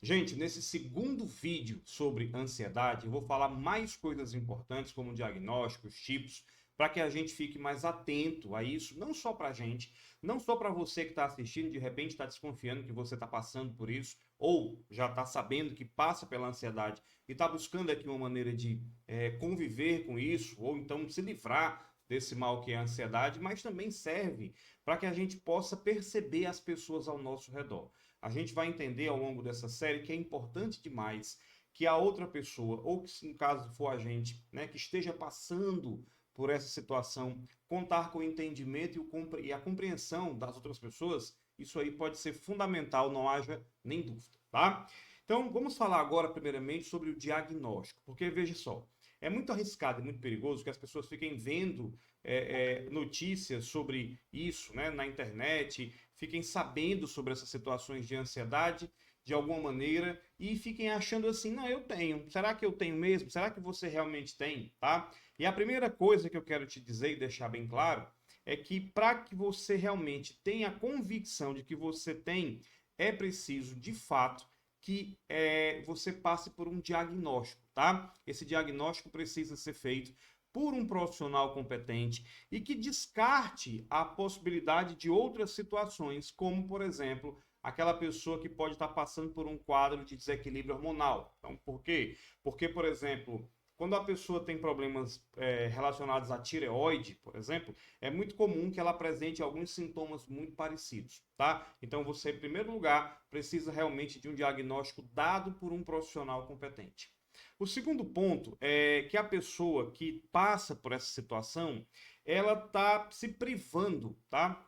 Gente, nesse segundo vídeo sobre ansiedade, eu vou falar mais coisas importantes como diagnósticos, tipos, para que a gente fique mais atento a isso, não só para a gente, não só para você que está assistindo, de repente está desconfiando que você está passando por isso, ou já está sabendo que passa pela ansiedade e está buscando aqui uma maneira de conviver com isso, ou então se livrar desse mal que é a ansiedade, mas também serve para que a gente possa perceber as pessoas ao nosso redor. A gente vai entender ao longo dessa série que é importante demais que a outra pessoa, ou que se no caso for a gente, né, que esteja passando por essa situação, contar com o entendimento e a compreensão das outras pessoas, isso aí pode ser fundamental, não haja nem dúvida, tá? Então, vamos falar agora, primeiramente, sobre o diagnóstico, porque veja só, é muito arriscado e muito perigoso que as pessoas fiquem vendo notícias sobre isso, né, na internet, fiquem sabendo sobre essas situações de ansiedade de alguma maneira e fiquem achando assim, não, eu tenho. Será que eu tenho mesmo? Será que você realmente tem, tá? E a primeira coisa que eu quero te dizer e deixar bem claro é que para que você realmente tenha a convicção de que você tem, é preciso, de fato, que você passe por um diagnóstico, tá? Esse diagnóstico precisa ser feito por um profissional competente e que descarte a possibilidade de outras situações, como, por exemplo, aquela pessoa que pode estar passando por um quadro de desequilíbrio hormonal. Então, por quê? Porque, por exemplo, quando a pessoa tem problemas relacionados à tireoide, por exemplo, é muito comum que ela apresente alguns sintomas muito parecidos, tá? Então, você, em primeiro lugar, precisa realmente de um diagnóstico dado por um profissional competente. O segundo ponto é que a pessoa que passa por essa situação, ela está se privando, tá?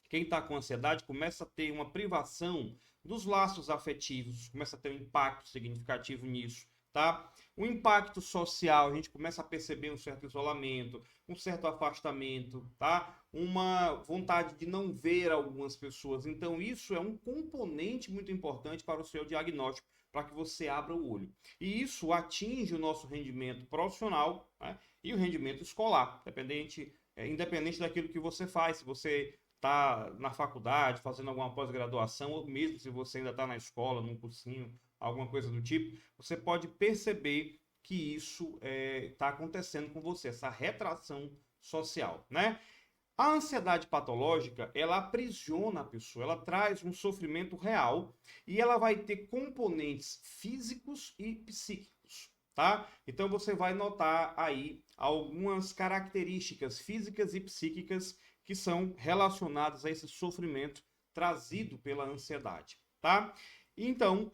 Quem está com ansiedade começa a ter uma privação dos laços afetivos, começa a ter um impacto significativo nisso, tá? O impacto social, a gente começa a perceber um certo isolamento, um certo afastamento, tá? Uma vontade de não ver algumas pessoas. Então, isso é um componente muito importante para o seu diagnóstico, para que você abra o olho. E isso atinge o nosso rendimento profissional, né? E o rendimento escolar, independente daquilo que você faz. Se você está na faculdade, fazendo alguma pós-graduação, ou mesmo se você ainda está na escola, num cursinho, alguma coisa do tipo, você pode perceber que isso está acontecendo com você, essa retração social, né? A ansiedade patológica, ela aprisiona a pessoa, ela traz um sofrimento real e ela vai ter componentes físicos e psíquicos, tá? Então você vai notar aí algumas características físicas e psíquicas que são relacionadas a esse sofrimento trazido pela ansiedade, tá? Então,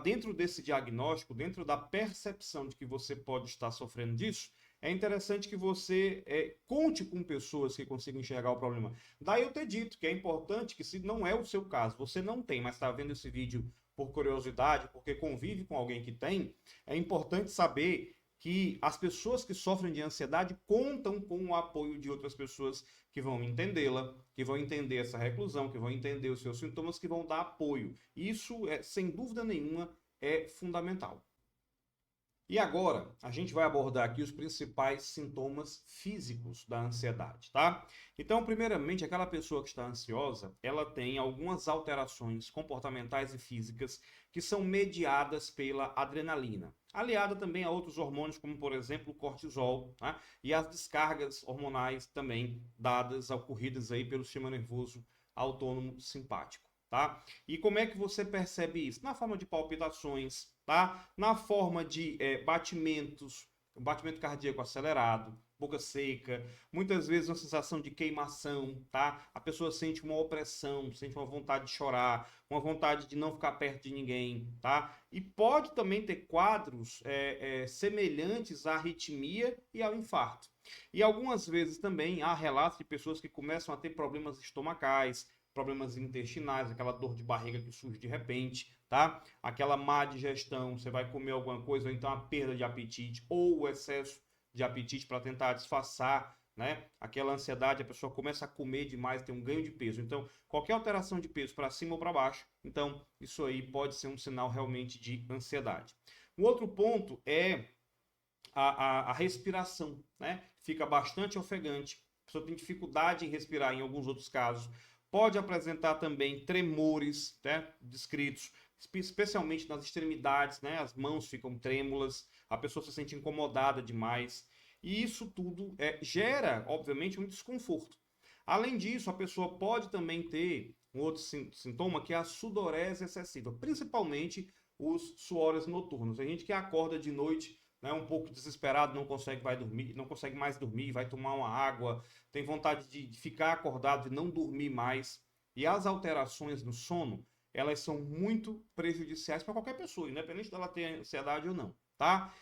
dentro desse diagnóstico, dentro da percepção de que você pode estar sofrendo disso, é interessante que você conte com pessoas que consigam enxergar o problema. Daí eu ter dito que é importante que, se não é o seu caso, você não tem, mas está vendo esse vídeo por curiosidade, porque convive com alguém que tem, é importante saber que as pessoas que sofrem de ansiedade contam com o apoio de outras pessoas que vão entendê-la, que vão entender essa reclusão, que vão entender os seus sintomas, que vão dar apoio. Isso, sem dúvida nenhuma, é fundamental. E agora, a gente vai abordar aqui os principais sintomas físicos da ansiedade, tá? Então, primeiramente, aquela pessoa que está ansiosa, ela tem algumas alterações comportamentais e físicas que são mediadas pela adrenalina, aliada também a outros hormônios, como, por exemplo, o cortisol, tá? E as descargas hormonais também dadas, ocorridas aí pelo sistema nervoso autônomo simpático, tá? E como é que você percebe isso? Na forma de palpitações, tá? Na forma de batimentos, batimento cardíaco acelerado, boca seca, muitas vezes uma sensação de queimação, tá? A pessoa sente uma opressão, sente uma vontade de chorar, uma vontade de não ficar perto de ninguém, tá? E pode também ter quadros semelhantes à arritmia e ao infarto. E algumas vezes também há relatos de pessoas que começam a ter problemas estomacais, problemas intestinais, aquela dor de barriga que surge de repente, tá? Aquela má digestão, você vai comer alguma coisa, ou então a perda de apetite, ou o excesso de apetite para tentar disfarçar, né? Aquela ansiedade, a pessoa começa a comer demais, tem um ganho de peso. Então, qualquer alteração de peso para cima ou para baixo, então isso aí pode ser um sinal realmente de ansiedade. Um outro ponto é a respiração, né? Fica bastante ofegante, a pessoa tem dificuldade em respirar em alguns outros casos. Pode apresentar também tremores, né, descritos, especialmente nas extremidades, né? As mãos ficam trêmulas, a pessoa se sente incomodada demais. E isso tudo gera, obviamente, um desconforto. Além disso, a pessoa pode também ter um outro sintoma que é a sudorese excessiva, principalmente os suores noturnos. Tem gente que acorda de noite, né, um pouco desesperado, não consegue dormir, não consegue mais dormir, vai tomar uma água, tem vontade de ficar acordado, de não dormir mais. E as alterações no sono, elas são muito prejudiciais para qualquer pessoa, independente dela ter ansiedade ou não, tá?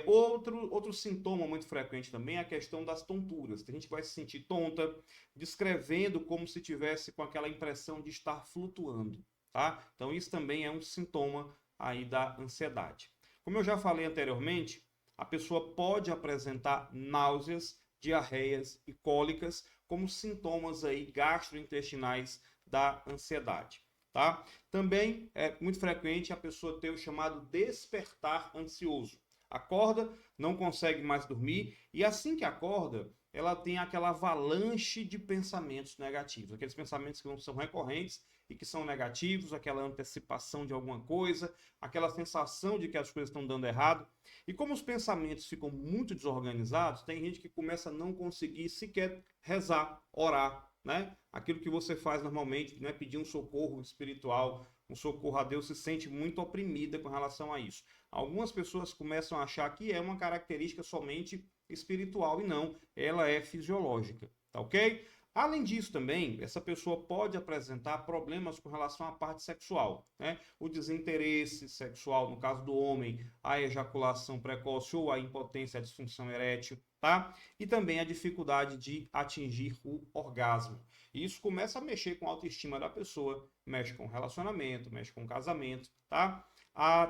Outro sintoma muito frequente também é a questão das tonturas. Tem gente que vai se sentir tonta, descrevendo como se tivesse com aquela impressão de estar flutuando, tá? Então isso também é um sintoma aí da ansiedade. Como eu já falei anteriormente, a pessoa pode apresentar náuseas, diarreias e cólicas como sintomas aí gastrointestinais da ansiedade, tá? Também é muito frequente a pessoa ter o chamado despertar ansioso. Acorda, não consegue mais dormir e assim que acorda, ela tem aquela avalanche de pensamentos negativos, aqueles pensamentos que não são recorrentes e que são negativos, aquela antecipação de alguma coisa, aquela sensação de que as coisas estão dando errado. E como os pensamentos ficam muito desorganizados, tem gente que começa a não conseguir sequer rezar, orar, né? Aquilo que você faz normalmente, né? Pedir um socorro espiritual, um socorro a Deus, se sente muito oprimida com relação a isso. Algumas pessoas começam a achar que é uma característica somente espiritual e não, ela é fisiológica, tá ok? Além disso também, essa pessoa pode apresentar problemas com relação à parte sexual, né? O desinteresse sexual, no caso do homem, a ejaculação precoce ou a impotência, a disfunção erétil, tá? E também a dificuldade de atingir o orgasmo. E isso começa a mexer com a autoestima da pessoa, mexe com o relacionamento, mexe com o casamento, tá?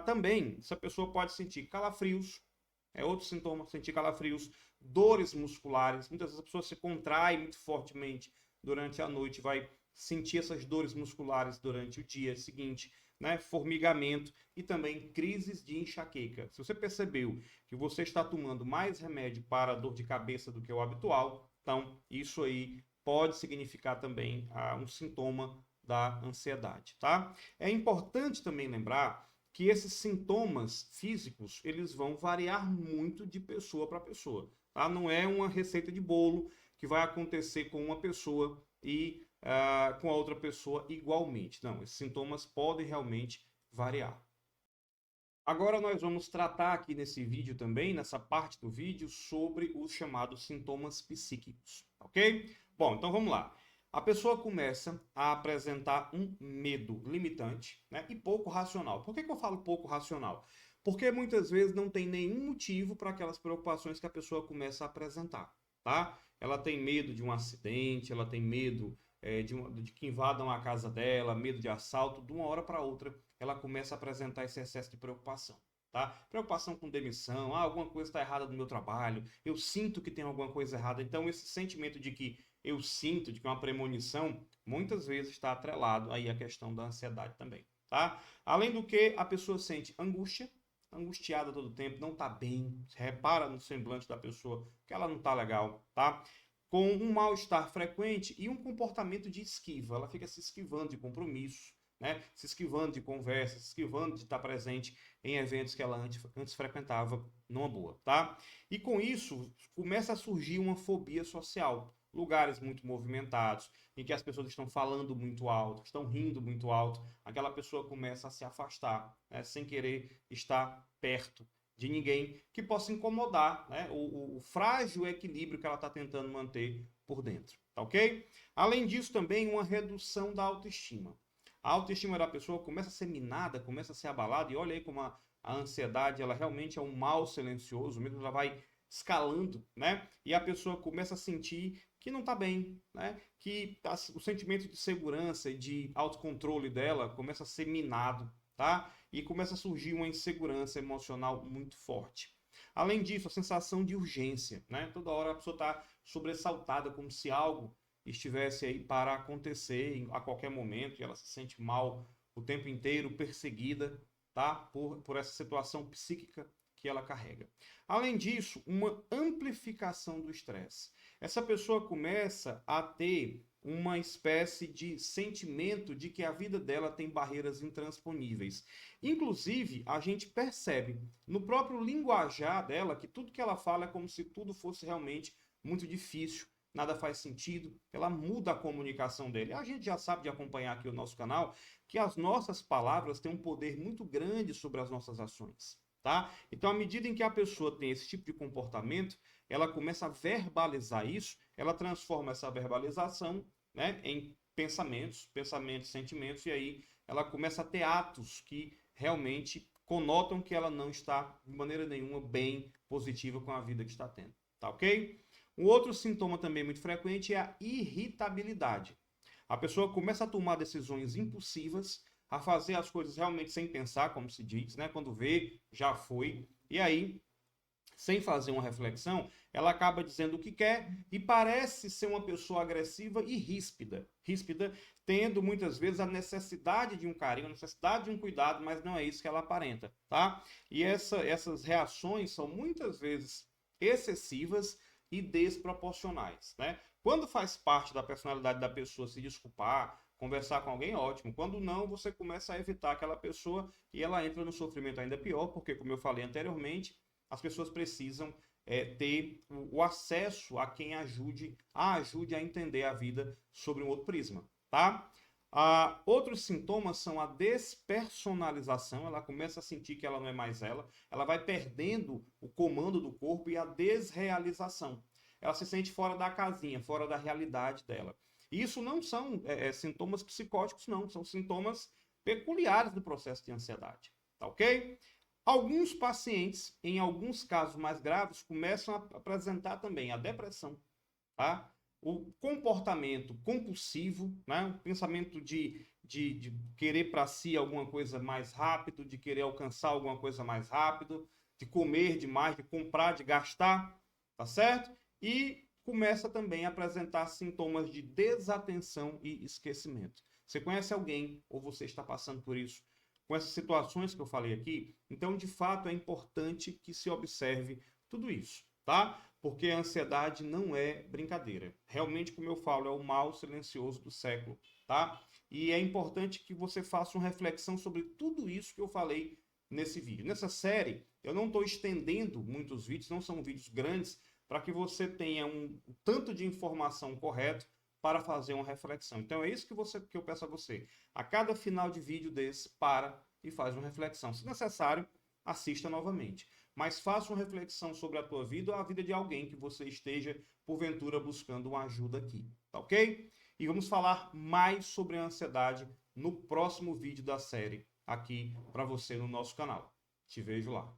Também, essa pessoa pode sentir calafrios, é outro sintoma, sentir calafrios, dores musculares. Muitas vezes a pessoa se contrai muito fortemente durante a noite, vai sentir essas dores musculares durante o dia seguinte, né? Formigamento e também crises de enxaqueca. Se você percebeu que você está tomando mais remédio para dor de cabeça do que o habitual, então isso aí pode significar também um sintoma da ansiedade, tá? É importante também lembrar que esses sintomas físicos, eles vão variar muito de pessoa para pessoa, tá? Não é uma receita de bolo que vai acontecer com uma pessoa e com a outra pessoa igualmente. Não, esses sintomas podem realmente variar. Agora nós vamos tratar aqui nesse vídeo também, nessa parte do vídeo, sobre os chamados sintomas psíquicos, ok? Bom, então vamos lá. A pessoa começa a apresentar um medo limitante, né, e pouco racional. Por que eu falo pouco racional? Porque muitas vezes não tem nenhum motivo para aquelas preocupações que a pessoa começa a apresentar, tá? Ela tem medo de um acidente, ela tem medo de que invadam a casa dela, medo de assalto, de uma hora para outra ela começa a apresentar esse excesso de preocupação, tá? Preocupação com demissão, alguma coisa está errada no meu trabalho, eu sinto que tem alguma coisa errada. Então esse sentimento de que eu sinto, de que é uma premonição, muitas vezes está atrelado aí à questão da ansiedade também, tá? Além do que, a pessoa sente angústia, angustiada todo o tempo, não está bem, repara no semblante da pessoa que ela não está legal, tá? Com um mal-estar frequente e um comportamento de esquiva, ela fica se esquivando de compromissos, né? Se esquivando de conversas, se esquivando de estar presente em eventos que ela antes frequentava numa boa, tá? E com isso, começa a surgir uma fobia social. Lugares muito movimentados, em que as pessoas estão falando muito alto, estão rindo muito alto, aquela pessoa começa a se afastar, né? Sem querer estar perto de ninguém que possa incomodar, né? O frágil equilíbrio que ela está tentando manter por dentro, tá ok? Além disso, também uma redução da autoestima. A autoestima da pessoa começa a ser minada, começa a ser abalada, e olha aí como a ansiedade, ela realmente é um mal silencioso, mesmo ela vai escalando, né? E a pessoa começa a sentir que não está bem, né? Que o sentimento de segurança e de autocontrole dela começa a ser minado, tá? E começa a surgir uma insegurança emocional muito forte. Além disso, a sensação de urgência, né? Toda hora a pessoa está sobressaltada, como se algo estivesse aí para acontecer a qualquer momento, e ela se sente mal o tempo inteiro, perseguida, tá? Por essa situação psíquica que ela carrega. Além disso, uma amplificação do estresse. Essa pessoa começa a ter uma espécie de sentimento de que a vida dela tem barreiras intransponíveis. Inclusive, a gente percebe no próprio linguajar dela que tudo que ela fala é como se tudo fosse realmente muito difícil, nada faz sentido, ela muda a comunicação dele. A gente já sabe de acompanhar aqui o nosso canal que as nossas palavras têm um poder muito grande sobre as nossas ações, tá? Então, à medida em que a pessoa tem esse tipo de comportamento, ela começa a verbalizar isso, ela transforma essa verbalização, né, em pensamentos, sentimentos, e aí ela começa a ter atos que realmente conotam que ela não está, de maneira nenhuma, bem positiva com a vida que está tendo. Tá ok? Um outro sintoma também muito frequente é a irritabilidade. A pessoa começa a tomar decisões impulsivas, a fazer as coisas realmente sem pensar, como se diz, né? Quando vê, já foi. E aí, sem fazer uma reflexão, ela acaba dizendo o que quer e parece ser uma pessoa agressiva e ríspida. Ríspida, tendo muitas vezes a necessidade de um carinho, a necessidade de um cuidado, mas não é isso que ela aparenta, tá? E essas reações são muitas vezes excessivas e desproporcionais, né? Quando faz parte da personalidade da pessoa se desculpar, conversar com alguém, ótimo. Quando não, você começa a evitar aquela pessoa e ela entra no sofrimento ainda pior, porque, como eu falei anteriormente, as pessoas precisam ter o acesso a quem ajude a entender a vida sobre um outro prisma, tá? Outros sintomas são a despersonalização, ela começa a sentir que ela não é mais ela vai perdendo o comando do corpo e a desrealização. Ela se sente fora da casinha, fora da realidade dela. E isso não são sintomas psicóticos, não, são sintomas peculiares do processo de ansiedade, tá ok? Alguns pacientes, em alguns casos mais graves, começam a apresentar também a depressão, tá? O comportamento compulsivo, né? O pensamento de querer para si alguma coisa mais rápido, de querer alcançar alguma coisa mais rápido, de comer demais, de comprar, de gastar, tá certo? E começa também a apresentar sintomas de desatenção e esquecimento. Você conhece alguém ou você está passando por isso? Com essas situações que eu falei aqui, então de fato é importante que se observe tudo isso, tá? Porque a ansiedade não é brincadeira. Realmente, como eu falo, é o mal silencioso do século, tá? E é importante que você faça uma reflexão sobre tudo isso que eu falei nesse vídeo. Nessa série, eu não estou estendendo muitos vídeos, não são vídeos grandes, para que você tenha um tanto de informação correto para fazer uma reflexão. Então é isso que eu peço a você. A cada final de vídeo desse, para e faz uma reflexão. Se necessário, assista novamente. Mas faça uma reflexão sobre a tua vida ou a vida de alguém que você esteja, porventura, buscando uma ajuda aqui. Tá ok? E vamos falar mais sobre a ansiedade no próximo vídeo da série aqui para você no nosso canal. Te vejo lá.